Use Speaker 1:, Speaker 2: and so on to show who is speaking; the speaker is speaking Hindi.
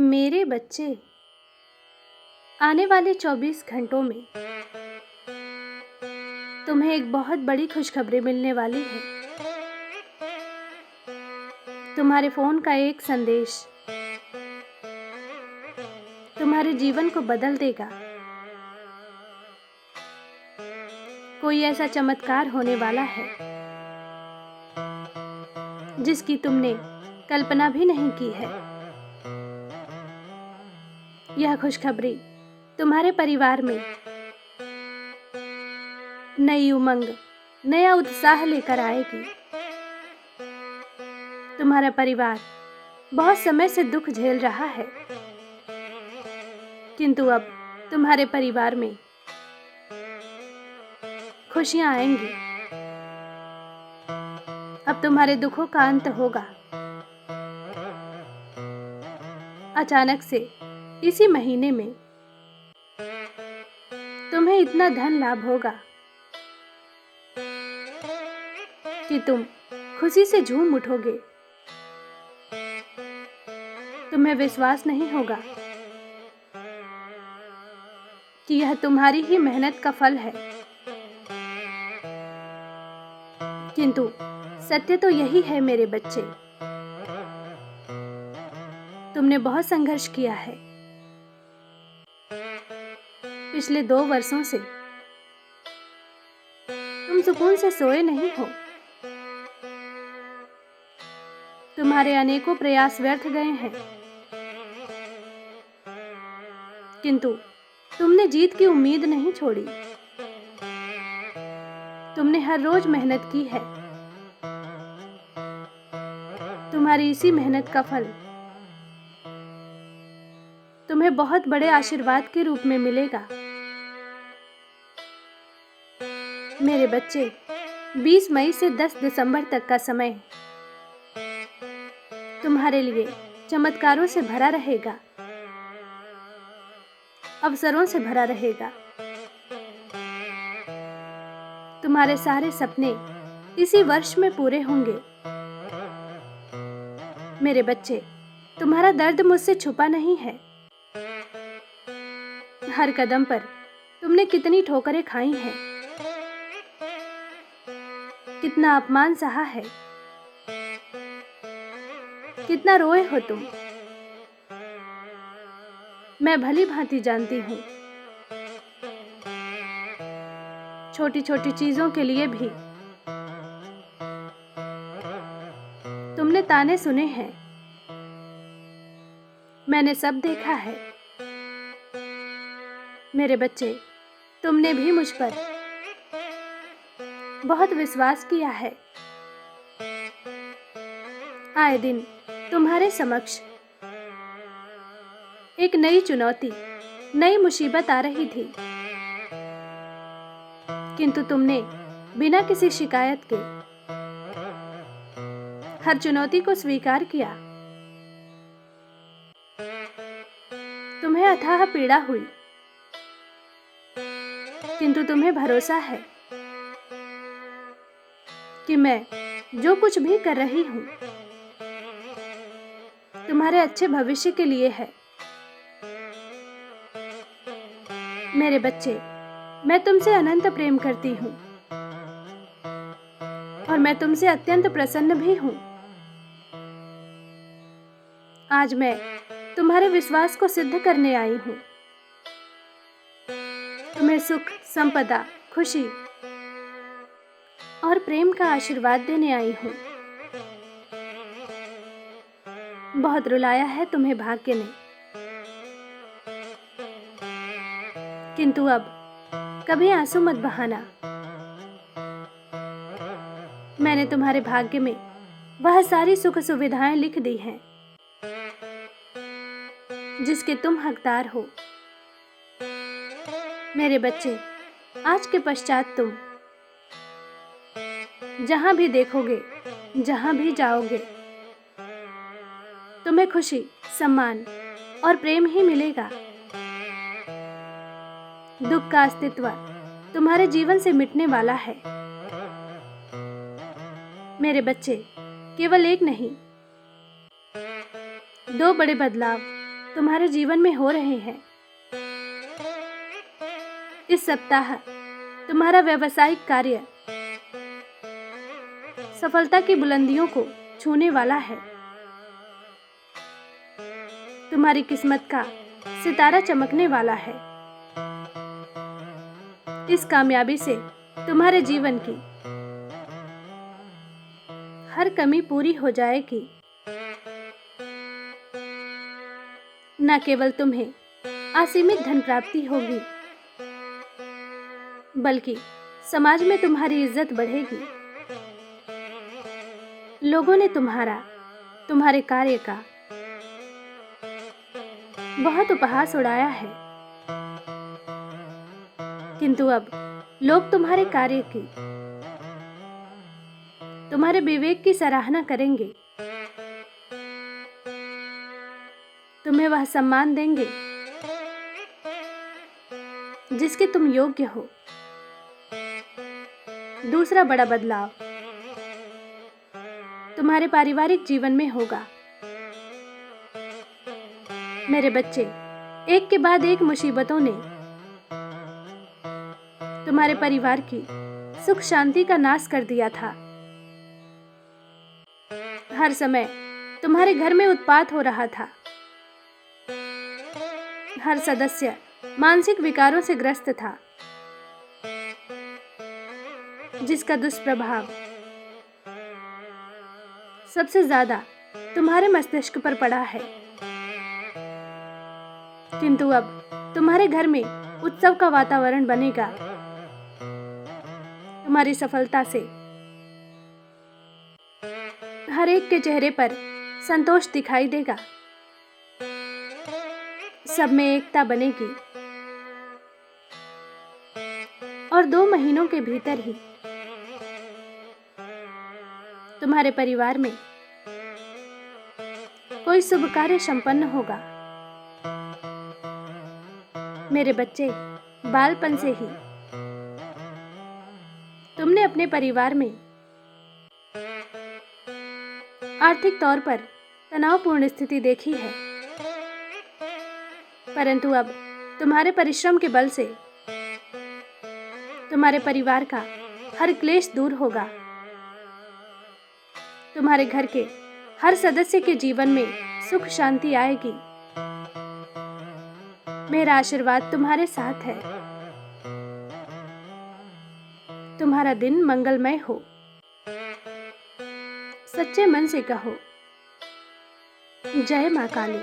Speaker 1: मेरे बच्चे, आने वाले 24 घंटों में तुम्हें एक बहुत बड़ी खुशखबरी मिलने वाली है। तुम्हारे फ़ोन का एक संदेश तुम्हारे जीवन को बदल देगा। कोई ऐसा चमत्कार होने वाला है जिसकी तुमने कल्पना भी नहीं की है। यह खुशखबरी तुम्हारे परिवार में नई उमंग, नया उत्साह लेकर आएगी। तुम्हारा परिवार बहुत समय से दुख झेल रहा है, किंतु अब तुम्हारे परिवार में खुशियां आएंगी। अब तुम्हारे दुखों का अंत होगा। अचानक से इसी महीने में तुम्हें इतना धन लाभ होगा कि तुम खुशी से झूम उठोगे। तुम्हें विश्वास नहीं होगा कि यह तुम्हारी ही मेहनत का फल है, किंतु सत्य तो यही है मेरे बच्चे। तुमने बहुत संघर्ष किया है। पिछले 2 वर्षों से तुम सुकून से सोए नहीं हो। तुम्हारे अनेकों प्रयास व्यर्थ गए हैं, किंतु तुमने जीत की उम्मीद नहीं छोड़ी। तुमने हर रोज मेहनत की है। तुम्हारी इसी मेहनत का फल तुम्हें बहुत बड़े आशीर्वाद के रूप में मिलेगा। मेरे बच्चे, 20 मई से 10 दिसंबर तक का समय तुम्हारे लिए चमत्कारों से भरा रहेगा, अवसरों से भरा रहेगा। तुम्हारे सारे सपने इसी वर्ष में पूरे होंगे। मेरे बच्चे, तुम्हारा दर्द मुझसे छुपा नहीं है। हर कदम पर तुमने कितनी ठोकरें खाई हैं, कितना अपमान सहा है, कितना रोए हो तुम। मैं भली भांति जानती हूँ। छोटी छोटी चीजों के लिए भी तुमने ताने सुने हैं। मैंने सब देखा है। मेरे बच्चे, तुमने भी मुझ पर बहुत विश्वास किया है। आए दिन तुम्हारे समक्ष एक नई चुनौती, नई मुसीबत आ रही थी, किंतु तुमने बिना किसी शिकायत के हर चुनौती को स्वीकार किया। तुम्हें अथाह पीड़ा हुई, किंतु तुम्हें भरोसा है कि मैं जो कुछ भी कर रही हूँ तुम्हारे अच्छे भविष्य के लिए है। मेरे बच्चे, मैं तुमसे अनंत प्रेम करती हूँ और मैं तुमसे अत्यंत प्रसन्न भी हूँ। आज मैं तुम्हारे विश्वास को सिद्ध करने आई हूँ। तुम्हें सुख, संपदा, खुशी और प्रेम का आशीर्वाद देने आई हूँ। बहुत रुलाया है तुम्हें भाग्य ने, किंतु अब कभी आंसू मत बहाना। मैंने तुम्हारे भाग्य में वह सारी सुख सुविधाएं लिख दी हैं जिसके तुम हकदार हो। मेरे बच्चे, आज के पश्चात तुम जहां भी देखोगे, जहां भी जाओगे, तुम्हें खुशी, सम्मान और प्रेम ही मिलेगा। दुख का अस्तित्व तुम्हारे जीवन से मिटने वाला है। मेरे बच्चे, केवल एक नहीं, 2 बड़े बदलाव तुम्हारे जीवन में हो रहे हैं। इस सप्ताह तुम्हारा व्यावसायिक कार्य सफलता की बुलंदियों को छूने वाला है। तुम्हारी किस्मत का सितारा चमकने वाला है। इस कामयाबी से तुम्हारे जीवन की हर कमी पूरी हो जाएगी। न केवल तुम्हें असीमित धन प्राप्ति होगी, बल्कि समाज में तुम्हारी इज्जत बढ़ेगी। लोगों ने तुम्हारे कार्य का बहुत उपहास उड़ाया है, किंतु अब लोग तुम्हारे कार्य की, तुम्हारे विवेक की सराहना करेंगे। तुम्हें वह सम्मान देंगे जिसके तुम योग्य हो। दूसरा बड़ा बदलाव तुम्हारे पारिवारिक जीवन में होगा। मेरे बच्चे, एक के बाद एक मुसीबतों ने तुम्हारे परिवार की सुख शांति का नाश कर दिया था। हर समय तुम्हारे घर में उत्पात हो रहा था। हर सदस्य मानसिक विकारों से ग्रस्त था, जिसका दुष्प्रभाव सबसे ज्यादा तुम्हारे मस्तिष्क पर पड़ा है। किंतु अब तुम्हारे घर में उत्सव का वातावरण बनेगा। तुम्हारी सफलता से हर एक के चेहरे पर संतोष दिखाई देगा। सब में एकता बनेगी और 2 महीनों के भीतर ही तुम्हारे परिवार में कोई शुभ कार्य संपन्न होगा। मेरे बच्चे, बालपन से ही तुमने अपने परिवार में आर्थिक तौर पर तनावपूर्ण स्थिति देखी है, परंतु अब तुम्हारे परिश्रम के बल से तुम्हारे परिवार का हर क्लेश दूर होगा। तुम्हारे घर के हर सदस्य के जीवन में सुख शांति आएगी। मेरा आशीर्वाद तुम्हारे साथ है। तुम्हारा दिन मंगलमय हो। सच्चे मन से कहो, जय मां काली।